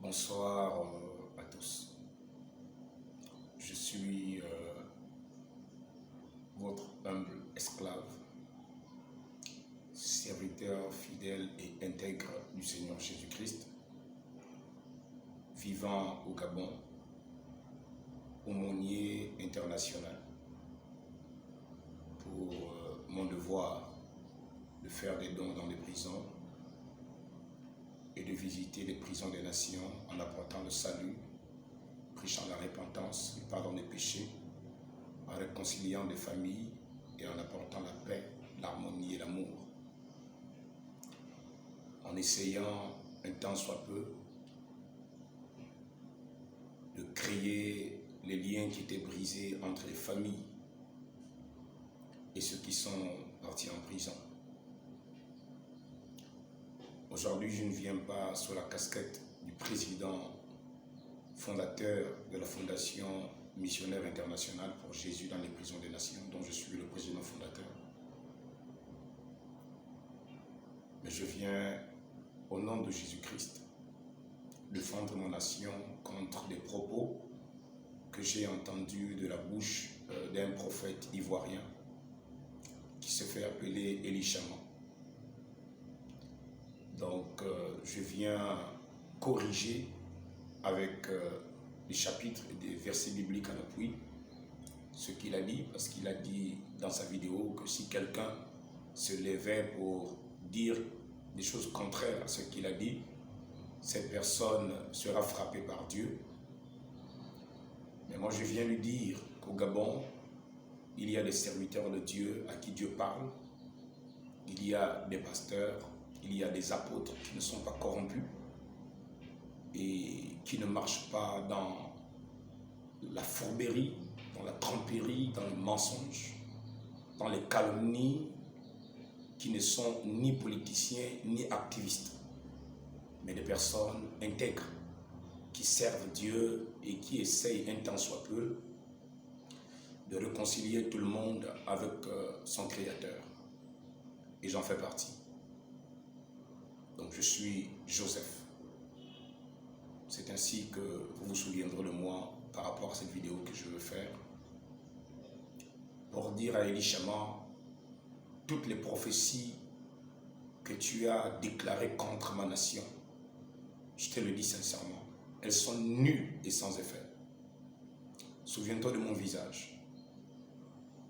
Bonsoir à tous. Je suis votre humble esclave, serviteur fidèle et intègre du Seigneur Jésus-Christ, vivant au Gabon, aumônier international, pour mon devoir de faire des dons dans les prisons et de visiter les prisons des nations en apportant le salut, prêchant la repentance, le pardon des péchés, en réconciliant des familles et en apportant la paix, l'harmonie et l'amour. En essayant un tant soit peu de créer les liens qui étaient brisés entre les familles et ceux qui sont partis en prison. Aujourd'hui, je ne viens pas sous la casquette du président fondateur de la Fondation missionnaire internationale pour Jésus dans les prisons des nations, dont je suis le président fondateur. Mais je viens, au nom de Jésus-Christ, défendre mon nation contre des propos que j'ai entendus de la bouche d'un prophète ivoirien qui se fait appeler Élie Chaman. Donc, je viens corriger avec des chapitres et des versets bibliques en appui ce qu'il a dit, parce qu'il a dit dans sa vidéo que si quelqu'un se levait pour dire des choses contraires à ce qu'il a dit, cette personne sera frappée par Dieu. Mais moi je viens lui dire qu'au Gabon, il y a des serviteurs de Dieu à qui Dieu parle, il y a des pasteurs, il y a des apôtres qui ne sont pas corrompus et qui ne marchent pas dans la fourberie, dans la tromperie, dans le mensonge, dans les calomnies, qui ne sont ni politiciens ni activistes, mais des personnes intègres qui servent Dieu et qui essayent un tant soit peu de réconcilier tout le monde avec son Créateur. Et j'en fais partie. Donc je suis Joseph. C'est ainsi que vous vous souviendrez de moi par rapport à cette vidéo que je veux faire, pour dire à Élie Chaman toutes les prophéties que tu as déclarées contre ma nation. Je te le dis sincèrement, elles sont nulles et sans effet. Souviens-toi de mon visage.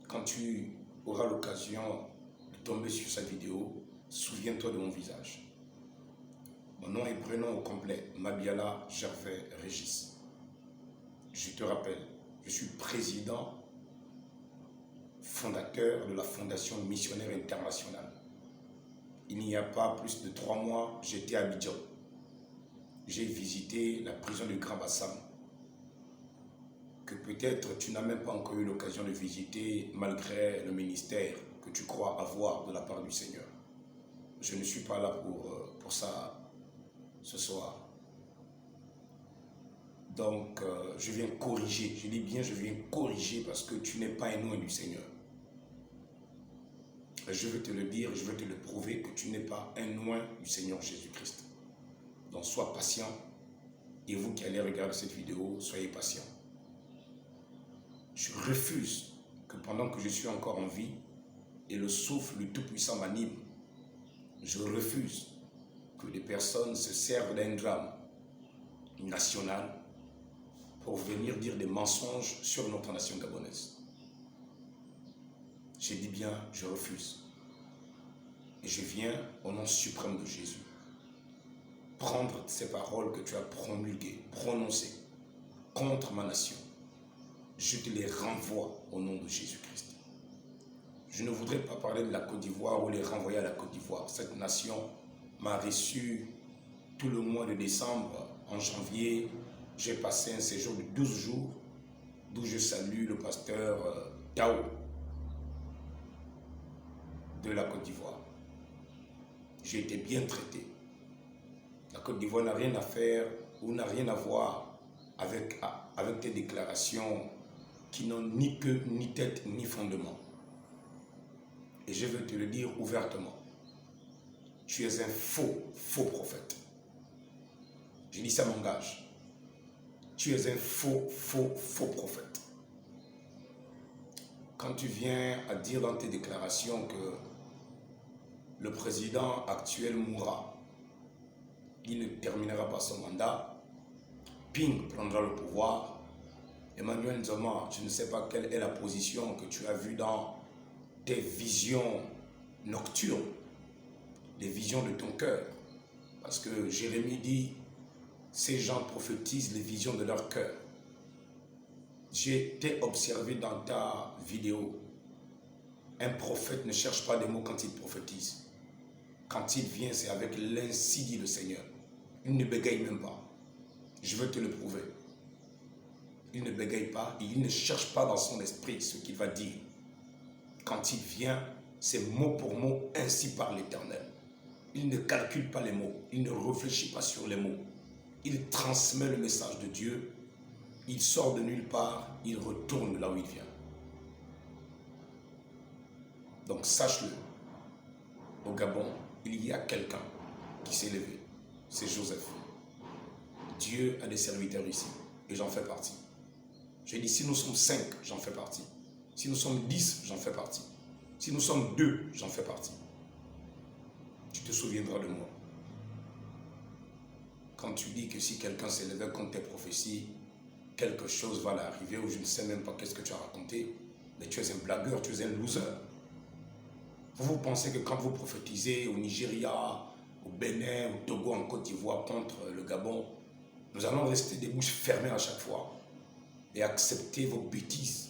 Quand tu auras l'occasion de tomber sur cette vidéo, souviens-toi de mon visage. Mon nom et prénom au complet, Mabiala Gervais Régis. Je te rappelle, je suis président fondateur de la Fondation missionnaire internationale. Il n'y a pas plus de 3 mois, j'étais à Abidjan. J'ai visité la prison du Grand Bassam, que peut-être tu n'as même pas encore eu l'occasion de visiter malgré le ministère que tu crois avoir de la part du Seigneur. Je ne suis pas là pour ça ce soir. Donc, je viens corriger, je dis bien je viens corriger parce que tu n'es pas un oint du Seigneur. Je veux te le dire, je veux te le prouver que tu n'es pas un oint du Seigneur Jésus-Christ. Donc sois patient et vous qui allez regarder cette vidéo, soyez patient. Je refuse que pendant que je suis encore en vie et le souffle du Tout-Puissant m'anime, je refuse que des personnes se servent d'un drame national pour venir dire des mensonges sur notre nation gabonaise. J'ai dit bien, je refuse. Et je viens, au nom suprême de Jésus, prendre ces paroles que tu as promulguées, prononcées contre ma nation. Je te les renvoie au nom de Jésus-Christ. Je ne voudrais pas parler de la Côte d'Ivoire ou les renvoyer à la Côte d'Ivoire. Cette nation m'a reçu tout le mois de décembre. En janvier, j'ai passé un séjour de 12 jours, d'où je salue le pasteur Tao de la Côte d'Ivoire. J'ai été bien traité. La Côte d'Ivoire n'a rien à faire ou n'a rien à voir avec tes déclarations qui n'ont ni queue, ni tête, ni fondement. Et je veux te le dire ouvertement. Tu es un faux prophète. Je dis ça m'engage. Tu es un faux prophète. Quand tu viens à dire dans tes déclarations que le président actuel mourra, il ne terminera pas son mandat, Ping prendra le pouvoir, Emmanuel Nzoma, je ne sais pas quelle est la position que tu as vue dans tes visions nocturnes, les visions de ton cœur. Parce que Jérémie dit, ces gens prophétisent les visions de leur cœur. J'ai été observé dans ta vidéo. Un prophète ne cherche pas des mots quand il prophétise. Quand il vient, c'est avec l'ainsi dit le Seigneur. Il ne bégaye même pas. Je veux te le prouver. Il ne bégaye pas, il ne cherche pas dans son esprit ce qu'il va dire. Quand il vient, c'est mot pour mot, ainsi par l'Éternel. Il ne calcule pas les mots, il ne réfléchit pas sur les mots. Il transmet le message de Dieu, il sort de nulle part, il retourne là où il vient. Donc sache-le, au Gabon, il y a quelqu'un qui s'est levé, c'est Joseph. Dieu a des serviteurs ici, et j'en fais partie. J'ai dit, si nous sommes 5, j'en fais partie. Si nous sommes 10, j'en fais partie. Si nous sommes 2, j'en fais partie. Tu te souviendras de moi. Quand tu dis que si quelqu'un s'est levé contre tes prophéties, quelque chose va l'arriver, ou je ne sais même pas qu'est-ce que tu as raconté, mais tu es un blagueur, tu es un loser. Vous pensez que quand vous prophétisez au Nigeria, au Bénin, au Togo, en Côte d'Ivoire contre le Gabon, nous allons rester des bouches fermées à chaque fois et accepter vos bêtises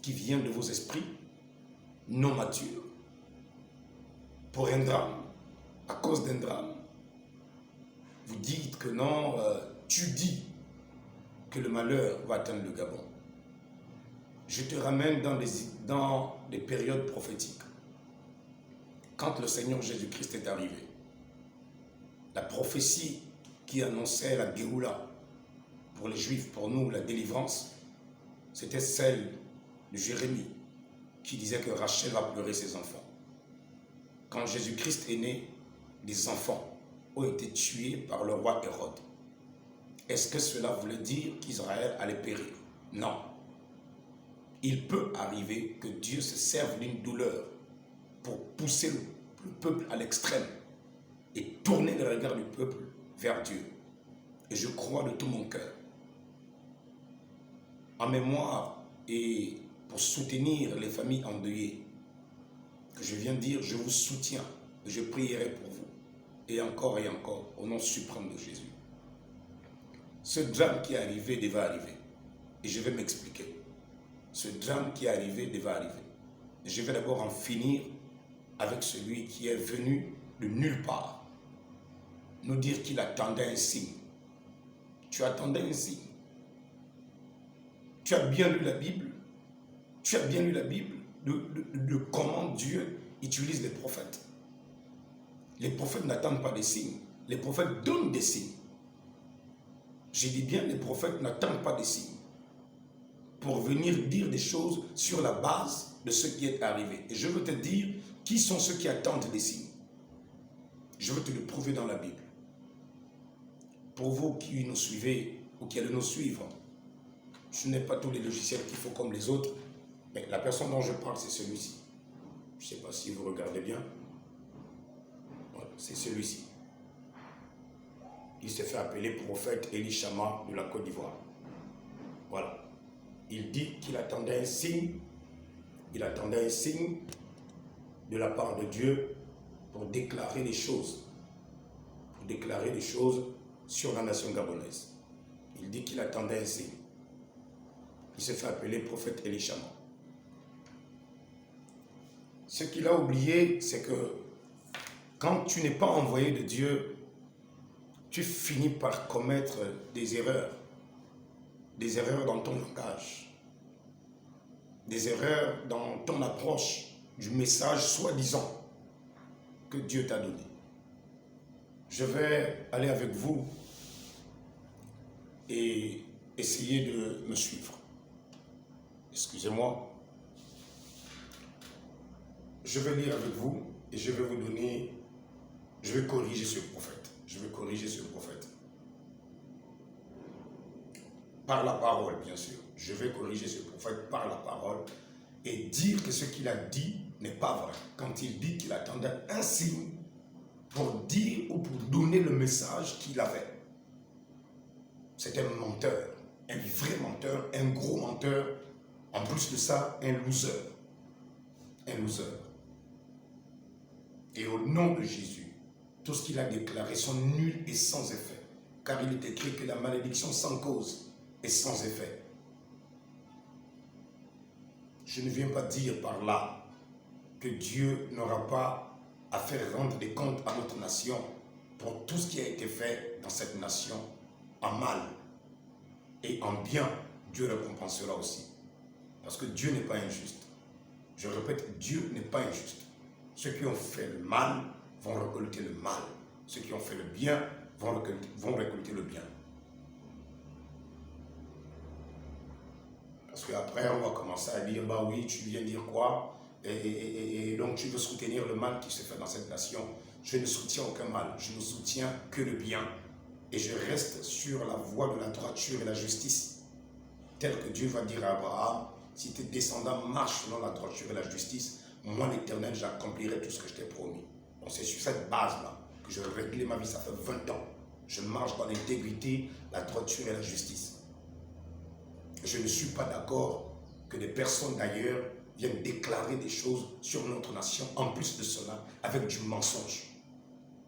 qui viennent de vos esprits non matures pour un drame, à cause d'un drame. Vous dites que non, tu dis que le malheur va atteindre le Gabon. Je te ramène dans des périodes prophétiques. Quand le Seigneur Jésus-Christ est arrivé, la prophétie qui annonçait la Géoula pour les Juifs, pour nous, la délivrance, c'était celle de Jérémie qui disait que Rachel va pleurer ses enfants. Quand Jésus-Christ est né, des enfants ont été tués par le roi Hérode. Est-ce que cela voulait dire qu'Israël allait périr? Non. Il peut arriver que Dieu se serve d'une douleur pour pousser le peuple à l'extrême et tourner le regard du peuple vers Dieu. Et je crois de tout mon cœur. En mémoire et pour soutenir les familles endeuillées, que je viens de dire, je vous soutiens et je prierai pour vous. Et encore, au nom suprême de Jésus. Ce drame qui est arrivé devait arriver. Et je vais m'expliquer. Ce drame qui est arrivé devait arriver. Et je vais d'abord en finir avec celui qui est venu de nulle part nous dire qu'il attendait un signe. Tu attendais un signe. Tu as bien lu la Bible. Tu as bien lu la Bible de comment Dieu utilise les prophètes. Les prophètes n'attendent pas des signes. Les prophètes donnent des signes. J'ai dit bien, les prophètes n'attendent pas des signes pour venir dire des choses sur la base de ce qui est arrivé. Et je veux te dire qui sont ceux qui attendent des signes. Je veux te le prouver dans la Bible. Pour vous qui nous suivez ou qui allez nous suivre, je n'ai pas tous les logiciels qu'il faut comme les autres, mais la personne dont je parle, c'est celui-ci. Je ne sais pas si vous regardez bien. Voilà, c'est celui-ci. Il se fait appeler prophète Elishama de la Côte d'Ivoire. Voilà. Il dit qu'il attendait un signe. Il attendait un signe de la part de Dieu pour déclarer des choses. Pour déclarer des choses sur la nation gabonaise. Il dit qu'il attendait un signe. Il se fait appeler prophète Elishama. Ce qu'il a oublié, c'est que quand tu n'es pas envoyé de Dieu, tu finis par commettre des erreurs dans ton langage, des erreurs dans ton approche du message soi-disant que Dieu t'a donné. Je vais aller avec vous et essayer de me suivre. Excusez-moi. Je vais lire avec vous et je vais vous donner, je vais corriger ce prophète. Je vais corriger ce prophète. par la parole, bien sûr. Je vais corriger ce prophète par la parole et dire que ce qu'il a dit n'est pas vrai. Quand il dit qu'il attendait un signe pour dire ou pour donner le message qu'il avait. C'est un menteur, un vrai menteur, un gros menteur. En plus de ça, un loser. Un loser. Et au nom de Jésus, tout ce qu'il a déclaré sont nuls et sans effet. Car il est écrit que la malédiction sans cause est sans effet. Je ne viens pas dire par là que Dieu n'aura pas à faire rendre des comptes à notre nation pour tout ce qui a été fait dans cette nation en mal. Et en bien, Dieu récompensera aussi. Parce que Dieu n'est pas injuste. Je répète, Dieu n'est pas injuste. Ceux qui ont fait le mal vont récolter le mal. Ceux qui ont fait le bien vont récolter le bien. Parce qu'après, on va commencer à dire, bah oui, tu viens dire quoi? Et donc tu veux soutenir le mal qui se fait dans cette nation. Je ne soutiens aucun mal, je ne soutiens que le bien. Et je reste sur la voie de la droiture et la justice. Tel que Dieu va dire à Abraham, si tes descendants marchent selon la droiture et la justice, moi l'Éternel, j'accomplirai tout ce que je t'ai promis. Donc c'est sur cette base-là que je réglais ma vie, ça fait 20 ans. Je marche dans l'intégrité, la droiture et la justice. Je ne suis pas d'accord que des personnes d'ailleurs viennent déclarer des choses sur notre nation, en plus de cela, avec du mensonge.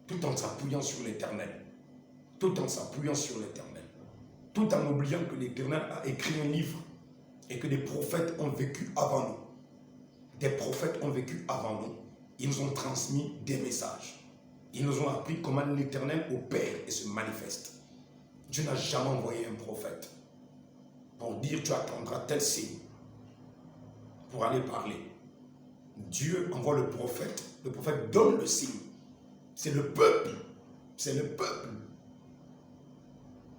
Tout en s'appuyant sur l'Éternel. Tout en s'appuyant sur l'Éternel. Tout en oubliant que l'Éternel a écrit un livre et que des prophètes ont vécu avant nous. Des prophètes ont vécu avant nous. Ils nous ont transmis des messages. Ils nous ont appris comment l'Éternel opère et se manifeste. Dieu n'a jamais envoyé un prophète pour dire tu attendras tel signe pour aller parler. Dieu envoie le prophète donne le signe. C'est le peuple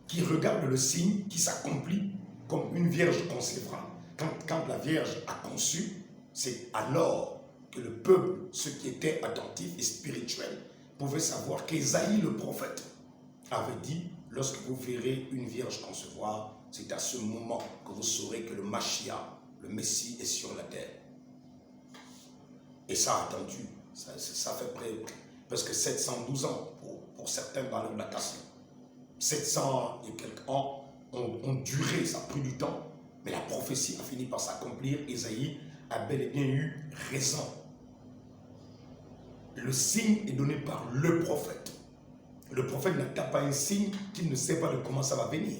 qui regarde le signe qui s'accomplit comme une vierge concevra. Quand la vierge a conçu, c'est alors que le peuple, ceux qui étaient attentifs et spirituels, pouvaient savoir qu'Ésaïe le prophète avait dit, lorsque vous verrez une vierge concevoir, c'est à ce moment que vous saurez que le Mashiach, le Messie, est sur la terre. Et ça a attendu, ça fait presque 712 ans pour certains dans leur natation. 700 et quelques ans ont duré, ça a pris du temps, mais la prophétie a fini par s'accomplir. Ésaïe a bel et bien eu raison. Le signe est donné par le prophète. Le prophète n'attend pas un signe qu'il ne sait pas de comment ça va venir.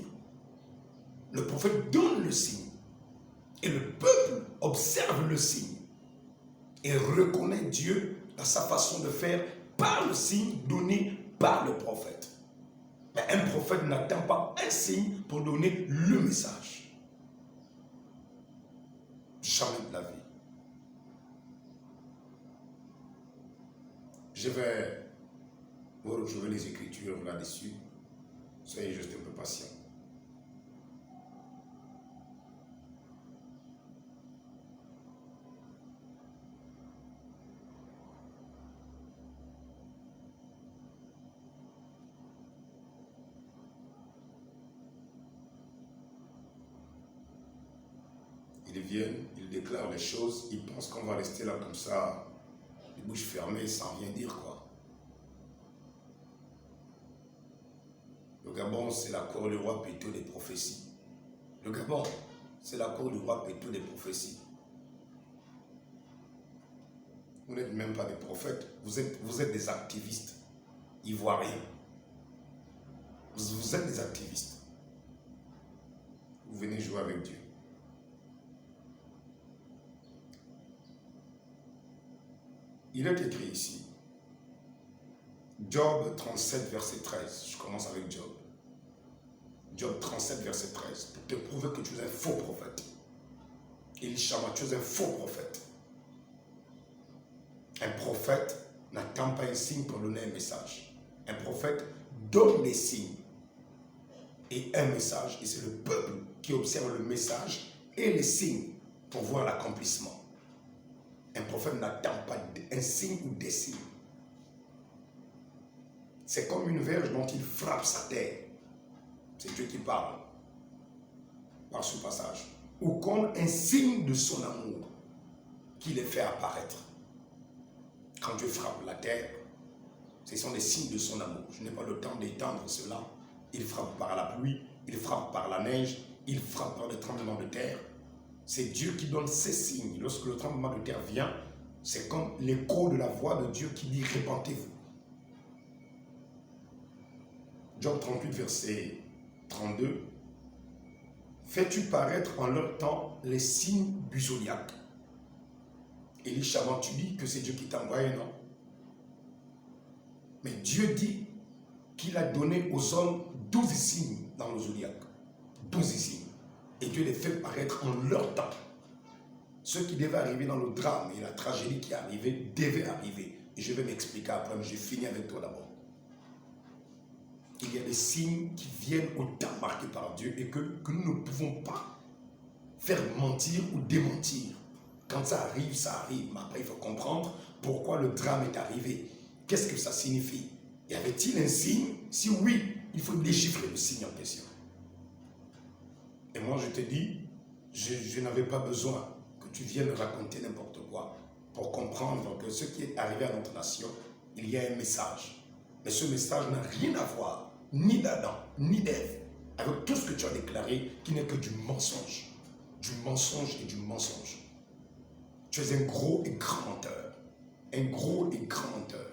Le prophète donne le signe. Et le peuple observe le signe. Et reconnaît Dieu dans sa façon de faire par le signe donné par le prophète. Mais un prophète n'attend pas un signe pour donner le message. Jamais de la vie. Je vais retrouver les Écritures là-dessus. Soyez juste un peu patient. Ils viennent, ils déclarent les choses, ils pensent qu'on va rester là comme ça, les bouches fermées, sans rien dire quoi. Le Gabon, c'est la cour du roi Péto des prophéties. Le Gabon, c'est la cour du roi Péto des prophéties. Vous n'êtes même pas des prophètes, vous êtes des activistes ivoiriens. Vous êtes des activistes. Vous venez jouer avec Dieu. Il est écrit ici, Job 37, verset 13. Je commence avec Job. Job 37, verset 13. Pour te prouver que tu es un faux prophète. Elishama, tu es un faux prophète. Un prophète n'attend pas un signe pour donner un message. Un prophète donne des signes et un message. Et c'est le peuple qui observe le message et les signes pour voir l'accomplissement. Un prophète n'attend pas un signe ou des signes. C'est comme une verge dont il frappe sa terre. C'est Dieu qui parle. par ce passage, ou comme un signe de son amour qu'il les fait apparaître. Quand Dieu frappe la terre, ce sont des signes de son amour. Je n'ai pas le temps d'étendre cela. Il frappe par la pluie, il frappe par la neige, il frappe par des tremblements de terre. C'est Dieu qui donne ces signes. Lorsque le tremblement de terre vient, c'est comme l'écho de la voix de Dieu qui dit « Répentez-vous ». Job 38, verset 32. « Fais-tu paraître en leur temps les signes du zodiaque ?» Élie, tu dis que c'est Dieu qui t'a envoyé, non? Mais Dieu dit qu'il a donné aux hommes 12 signes dans le zodiaque. 12 signes. Et Dieu les fait paraître en leur temps. Ce qui devait arriver dans le drame et la tragédie qui est arrivée devait arriver. Et je vais m'expliquer après, mais j'ai fini avec toi d'abord. Il y a des signes qui viennent au temps marqué par Dieu et que nous ne pouvons pas faire mentir ou démentir. Quand ça arrive, ça arrive. Mais après, il faut comprendre pourquoi le drame est arrivé. Qu'est-ce que ça signifie? Y avait-il un signe? Si oui, il faut déchiffrer le signe en question. Et moi, je te dis, je n'avais pas besoin que tu viennes raconter n'importe quoi pour comprendre que ce qui est arrivé à notre nation, il y a un message. Mais ce message n'a rien à voir, ni d'Adam, ni d'Ève, avec tout ce que tu as déclaré, qui n'est que du mensonge et du mensonge. Tu es un gros et grand menteur. Un gros et grand menteur.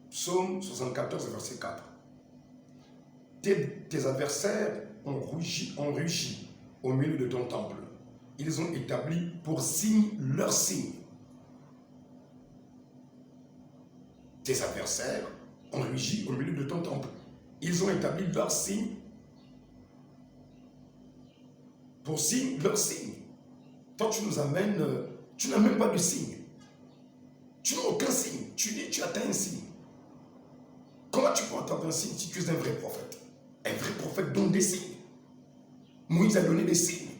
Psaume 74, verset 4. Tes adversaires ont rugi au milieu de ton temple. Ils ont établi pour signe leur signe. Tes adversaires ont rugi au milieu de ton temple. Ils ont établi leur signe pour signe leur signe. Toi, tu nous amènes, tu n'as même pas de signe. Tu n'as aucun signe. Tu atteins un signe. Comment tu peux attendre un signe si tu es un vrai prophète? Un vrai prophète donne des signes. Moïse a donné des signes.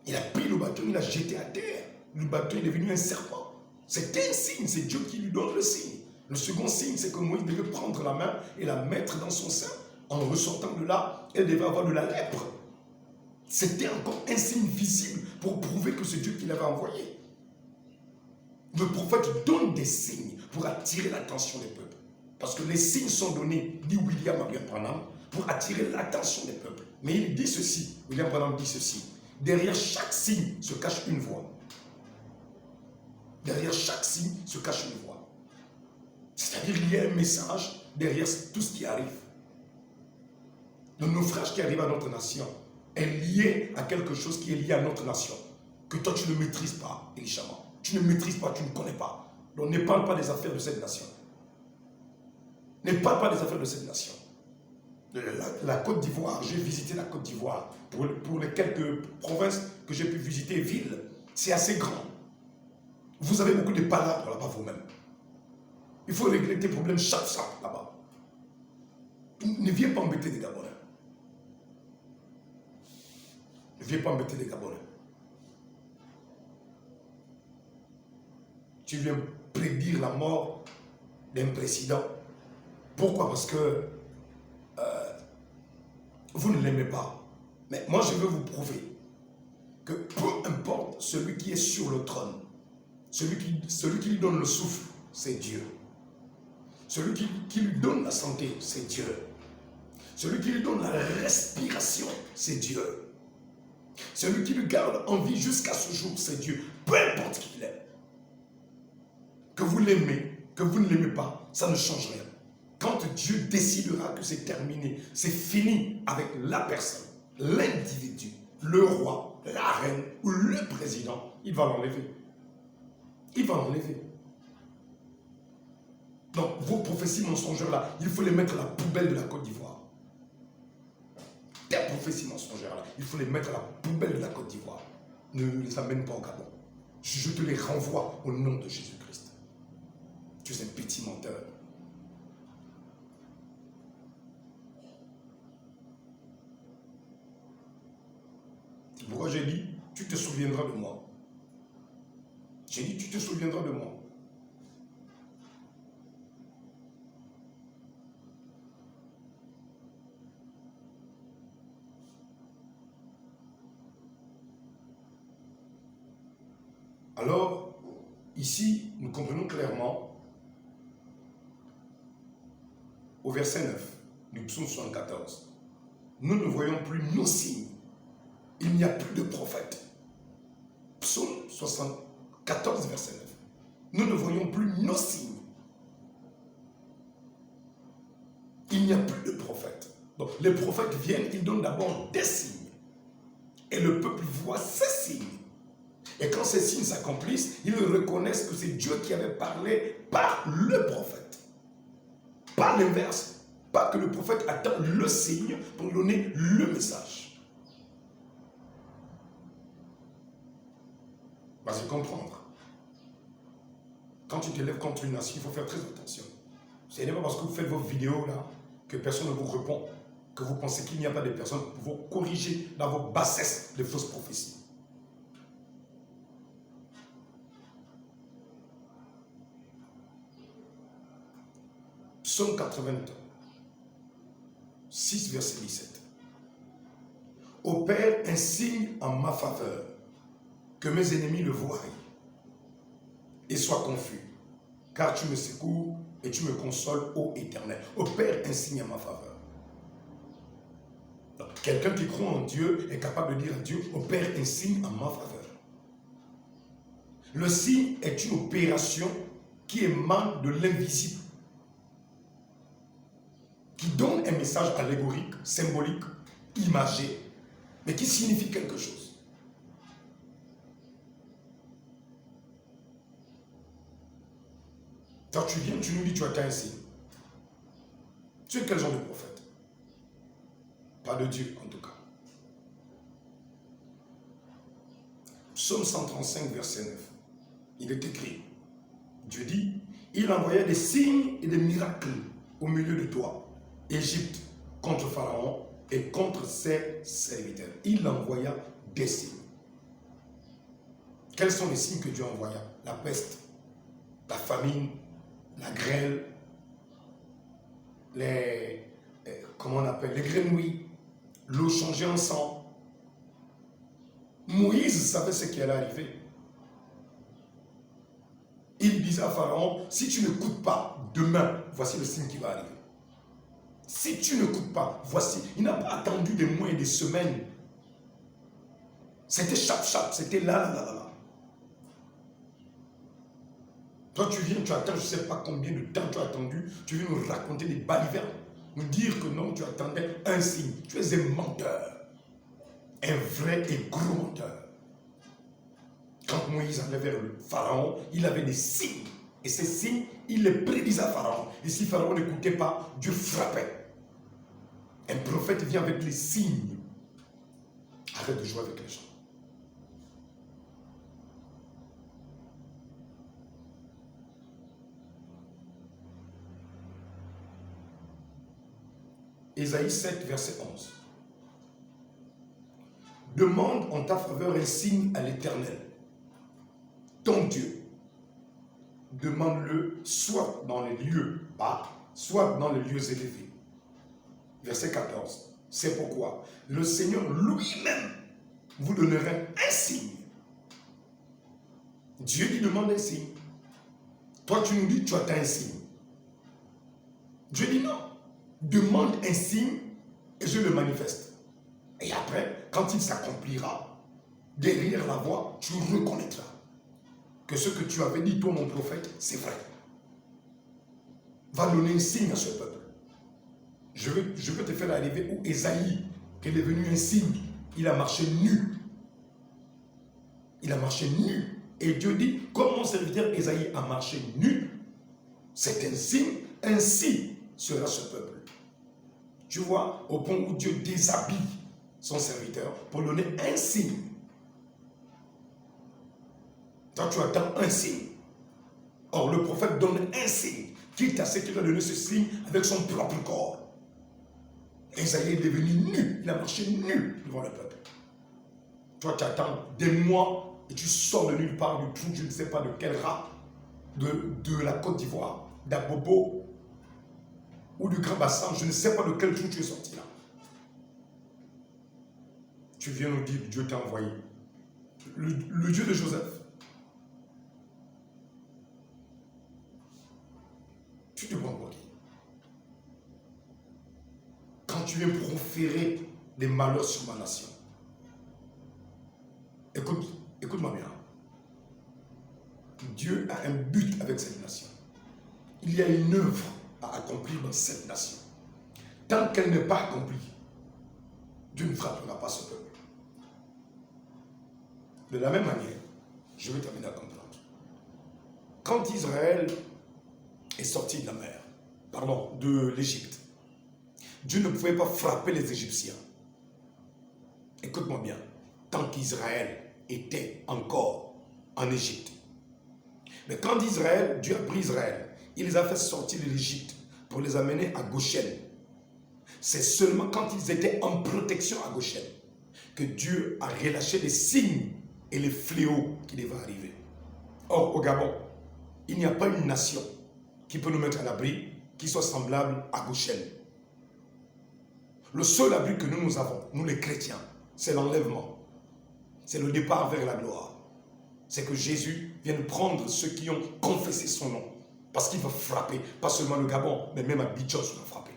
Il a pris le bâton, il l'a jeté à terre. Le bâton est devenu un serpent. C'était un signe, c'est Dieu qui lui donne le signe. Le second signe, c'est que Moïse devait prendre la main et la mettre dans son sein. En ressortant de là, elle devait avoir de la lèpre. C'était encore un signe visible pour prouver que c'est Dieu qui l'avait envoyé. Le prophète donne des signes pour attirer l'attention des peuples. Parce que les signes sont donnés, dit William Branham, pour attirer l'attention des peuples. Mais il dit ceci, William Branham dit ceci, derrière chaque signe se cache une voix. Derrière chaque signe se cache une voix. C'est-à-dire qu'il y a un message derrière tout ce qui arrive. Le naufrage qui arrive à notre nation est lié à quelque chose qui est lié à notre nation. Que toi tu ne maîtrises pas, Elishama. Tu ne maîtrises pas, tu ne connais pas. Donc ne parle pas des affaires de cette nation. Ne parle pas des affaires de cette nation. La Côte d'Ivoire, j'ai visité la Côte d'Ivoire. Pour les quelques provinces que j'ai pu visiter, villes, c'est assez grand. Vous avez beaucoup de palabres là-bas vous-même. Il faut régler tes problèmes chaque fois là-bas. Ne viens pas embêter les Gabonais. Ne viens pas embêter les Gabonais. Tu viens prédire la mort d'un président. Pourquoi? Parce que vous ne l'aimez pas. Mais moi, je veux vous prouver que peu importe celui qui est sur le trône, celui qui lui donne le souffle, c'est Dieu. Celui qui lui donne la santé, c'est Dieu. Celui qui lui donne la respiration, c'est Dieu. Celui qui lui garde en vie jusqu'à ce jour, c'est Dieu. Peu importe qui il est. Que vous l'aimez, que vous ne l'aimez pas, ça ne change rien. Quand Dieu décidera que c'est terminé, c'est fini avec la personne, l'individu, le roi, la reine ou le président, il va l'enlever. Il va l'enlever. Donc, vos prophéties mensongères-là, il faut les mettre à la poubelle de la Côte d'Ivoire. Tes prophéties mensongères-là, il faut les mettre à la poubelle de la Côte d'Ivoire. Ne les amène pas au Gabon. Je te les renvoie au nom de Jésus-Christ. Tu es un petit menteur. C'est pourquoi j'ai dit, tu te souviendras de moi. J'ai dit, tu te souviendras de moi. Alors, ici, nous comprenons clairement, au verset 9 du psaume 74, nous ne voyons plus nos signes. Il n'y a plus de prophète. Psaume 74, verset 9. Nous ne voyons plus nos signes. Il n'y a plus de prophète. Donc, les prophètes viennent, ils donnent d'abord des signes. Et le peuple voit ces signes. Et quand ces signes s'accomplissent, ils reconnaissent que c'est Dieu qui avait parlé par le prophète. Pas l'inverse. Pas que le prophète attend le signe pour donner le message. Vas-y comprendre. Quand tu te lèves contre une nation, il faut faire très attention. Ce n'est pas parce que vous faites vos vidéos là que personne ne vous répond, que vous pensez qu'il n'y a pas de personnes pour vous corriger dans vos bassesses de fausses prophéties. Psaume 86, verset 17. Opère un signe en ma faveur, que mes ennemis le voient et soient confus, car tu me secours et tu me consoles, ô Éternel. Opère un signe en ma faveur. Quelqu'un qui croit en Dieu est capable de dire à Dieu, opère un signe en ma faveur. Le signe est une opération qui émane de l'invisible, qui donne un message allégorique, symbolique, imagé, mais qui signifie quelque chose. Quand tu viens, tu nous dis, tu attends un signe. Tu es quel genre de prophète? Pas de Dieu, en tout cas. Psaume 135, verset 9. Il est écrit, Dieu dit, il envoya des signes et des miracles au milieu de toi, Égypte, contre Pharaon et contre ses serviteurs. Il envoya des signes. Quels sont les signes que Dieu envoya? La peste, la famine, la grêle, comment on appelle, les grenouilles, l'eau changée en sang. Moïse savait ce qui allait arriver. Il disait à Pharaon, si tu n'écoutes pas, demain, voici le signe qui va arriver. Si tu n'écoutes pas, voici. Il n'a pas attendu des mois et des semaines. C'était chap-chap, c'était là. Toi, tu viens, tu attends, je ne sais pas combien de temps tu as attendu. Tu viens nous raconter des balivernes. Nous dire que non, tu attendais un signe. Tu es un menteur. Un vrai et gros menteur. Quand Moïse allait vers le Pharaon, il avait des signes. Et ces signes, il les prédisait à Pharaon. Et si Pharaon n'écoutait pas, Dieu frappait. Un prophète vient avec les signes. Arrête de jouer avec les gens. Ésaïe 7, verset 11. Demande en ta faveur un signe à l'Éternel, ton Dieu. Demande-le soit dans les lieux bas, soit dans les lieux élevés. Verset 14. C'est pourquoi le Seigneur lui-même vous donnera un signe. Dieu lui demande un signe. Toi, tu nous dis, tu attends un signe. Dieu dit non. Demande un signe et je le manifeste. Et après, quand il s'accomplira, derrière la voix, tu reconnaîtras que ce que tu avais dit, toi mon prophète, c'est vrai. Va donner un signe à ce peuple. Je veux te faire arriver où Ésaïe, qui est devenu un signe, il a marché nu. Il a marché nu. Et Dieu dit, comme mon serviteur Ésaïe a marché nu, c'est un signe, ainsi sera ce peuple. Tu vois, au point où Dieu déshabille son serviteur pour donner un signe. Toi, tu attends un signe. Or, le prophète donne un signe, quitte à ce qu'il a donné ce signe avec son propre corps. Ésaïe est devenu nu, il a marché nu devant le peuple. Toi, tu attends des mois et tu sors de nulle part, du trou, je ne sais pas de quel rat, de la Côte d'Ivoire, d'Abobo, ou du Grand Bassin, je ne sais pas de quel trou tu es sorti là. Tu viens nous dire, Dieu t'a envoyé. Le Dieu de Joseph, te prends pour qui? Quand tu viens proférer des malheurs sur ma nation, écoute-moi bien. Dieu a un but avec cette nation. Il y a une œuvre à accomplir dans cette nation. Tant qu'elle n'est pas accomplie, Dieu ne frappera pas ce peuple. De la même manière, je vais terminer à comprendre. Quand Israël est sorti de la mer, de l'Égypte, Dieu ne pouvait pas frapper les Égyptiens. Écoute-moi bien, tant qu'Israël était encore en Égypte. Mais quand Dieu a pris Israël, il les a fait sortir de l'Égypte pour les amener à Goshen. C'est seulement quand ils étaient en protection à Goshen que Dieu a relâché les signes et les fléaux qui devaient arriver. Or, au Gabon, il n'y a pas une nation qui peut nous mettre à l'abri qui soit semblable à Goshen. Le seul abri que nous avons, nous les chrétiens, c'est l'enlèvement. C'est le départ vers la gloire. C'est que Jésus vienne prendre ceux qui ont confessé son nom. Parce qu'il va frapper, pas seulement le Gabon, mais même Abidjan sera frappé.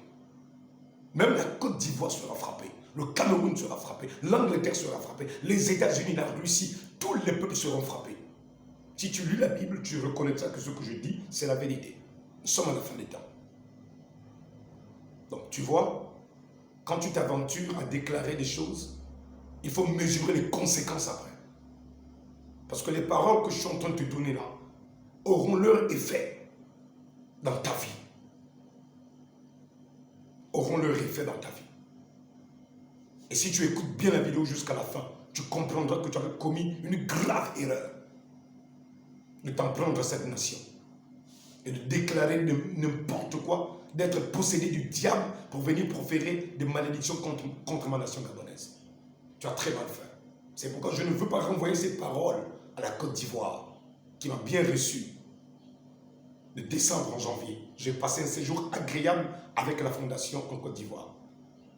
Même la Côte d'Ivoire sera frappée. Le Cameroun sera frappé. L'Angleterre sera frappée. Les États-Unis, la Russie, tous les peuples seront frappés. Si tu lis la Bible, tu reconnaîtras que ce que je dis, c'est la vérité. Nous sommes à la fin des temps. Donc, tu vois, quand tu t'aventures à déclarer des choses, il faut mesurer les conséquences après. Parce que les paroles que je suis en train de te donner là auront leur effet dans ta vie. Auront leur effet dans ta vie. Et si tu écoutes bien la vidéo jusqu'à la fin, tu comprendras que tu avais commis une grave erreur de t'en prendre à cette nation et de déclarer n'importe quoi, d'être possédé du diable pour venir proférer des malédictions contre ma nation gabonaise. Tu as très mal fait. C'est pourquoi je ne veux pas renvoyer ces paroles à la Côte d'Ivoire, qui m'a bien reçu. De décembre en janvier, j'ai passé un séjour agréable avec la fondation en Côte d'Ivoire.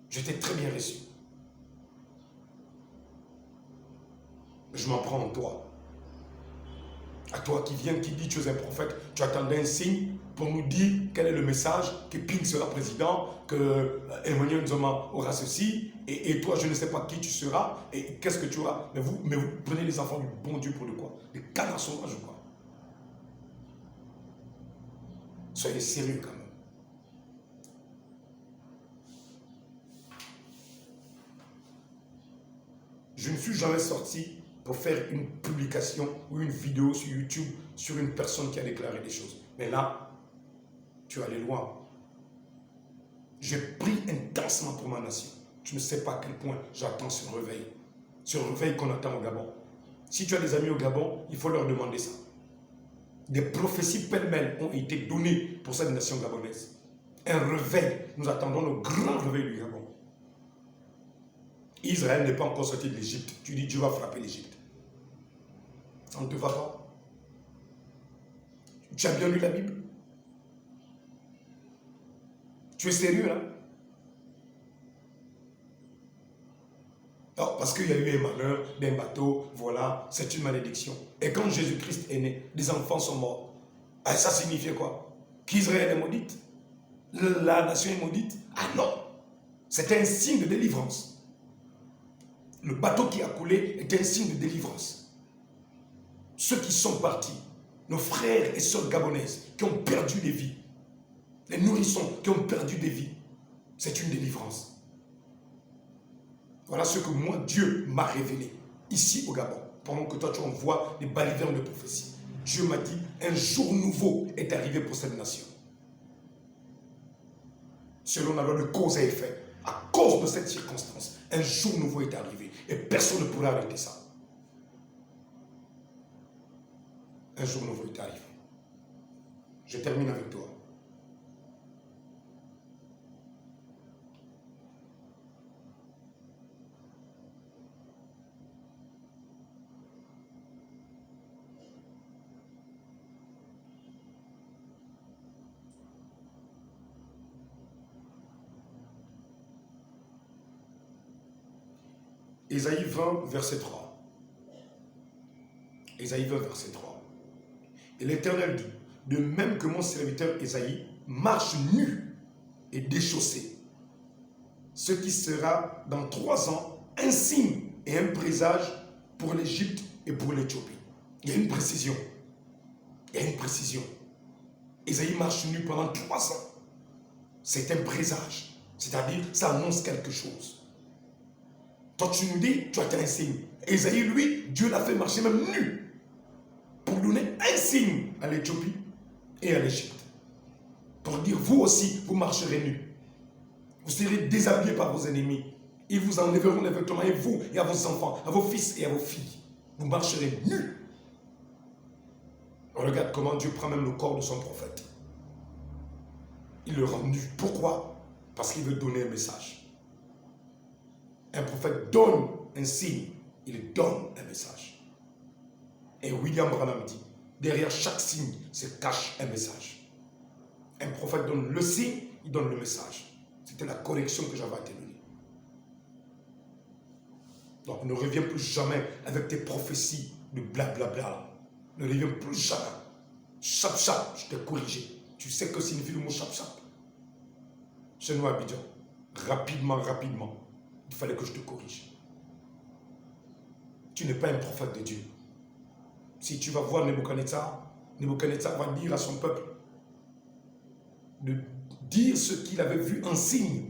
J'étais très bien reçu. Je m'en prends en toi. À toi qui viens, qui dit tu es un prophète, tu attendais un signe pour nous dire quel est le message, que Ping sera président, que Emmanuel Nzoma aura ceci, et toi je ne sais pas qui tu seras, et qu'est-ce que tu auras. Mais vous prenez les enfants du bon Dieu pour de quoi? Des canards sauvages ou quoi? Soyez sérieux quand même. Je ne suis jamais sorti pour faire une publication ou une vidéo sur YouTube sur une personne qui a déclaré des choses. Mais là, tu es allé loin. J'ai pris intensement pour ma nation. Tu ne sais pas à quel point j'attends ce réveil. Ce réveil qu'on attend au Gabon. Si tu as des amis au Gabon, il faut leur demander ça. Des prophéties pêle-mêle ont été données pour cette nation gabonaise. Un réveil. Nous attendons le grand réveil du Gabon. Israël n'est pas encore sorti de l'Égypte. Tu dis Dieu va frapper l'Égypte. Ça ne te va pas? Tu as bien lu la Bible? Tu es sérieux là? Alors, parce qu'il y a eu un malheur d'un bateau, voilà, c'est une malédiction. Et quand Jésus-Christ est né, des enfants sont morts. Ah, ça signifiait quoi? Qu'Israël est maudite? La nation est maudite? Ah non! C'était un signe de délivrance. Le bateau qui a coulé est un signe de délivrance. Ceux qui sont partis, nos frères et sœurs gabonaises qui ont perdu des vies, les nourrissons qui ont perdu des vies, c'est une délivrance. Voilà ce que moi, Dieu m'a révélé ici au Gabon. Pendant que toi, tu envoies des balivernes de prophétie. Dieu m'a dit, un jour nouveau est arrivé pour cette nation. Selon la loi de cause et effet, à cause de cette circonstance, un jour nouveau est arrivé. Et personne ne pourra arrêter ça. Un jour nouveau est arrivé. Je termine avec toi. Ésaïe 20, verset 3. Ésaïe 20, verset 3. Et l'Éternel dit, de même que mon serviteur Ésaïe marche nu et déchaussé, ce qui sera dans 3 ans un signe et un présage pour l'Égypte et pour l'Éthiopie. Il y a une précision. Il y a une précision. Ésaïe marche nu pendant 3 ans. C'est un présage. C'est-à-dire, ça annonce quelque chose. Toi, tu nous dis, tu as un signe. Ésaïe, lui, Dieu l'a fait marcher même nu pour donner un signe à l'Éthiopie et à l'Égypte. Pour dire, vous aussi, vous marcherez nus. Vous serez déshabillés par vos ennemis. Ils vous enlèveront les vêtements, et vous, et à vos enfants, à vos fils et à vos filles. Vous marcherez nus. Regarde comment Dieu prend même le corps de son prophète. Il le rend nu. Pourquoi? Parce qu'il veut donner un message. Un prophète donne un signe, il donne un message. Et William Branham dit, derrière chaque signe se cache un message. Un prophète donne le signe, il donne le message. C'était la correction que j'avais à te donner. Donc ne reviens plus jamais avec tes prophéties de blablabla. Ne reviens plus jamais. Chap chap, je t'ai corrigé. Tu sais que signifie le mot chap chap. Chez nous à Abidjan, rapidement, il fallait que je te corrige. Tu n'es pas un prophète de Dieu. Si tu vas voir Nebuchadnezzar va dire à son peuple de dire ce qu'il avait vu en signe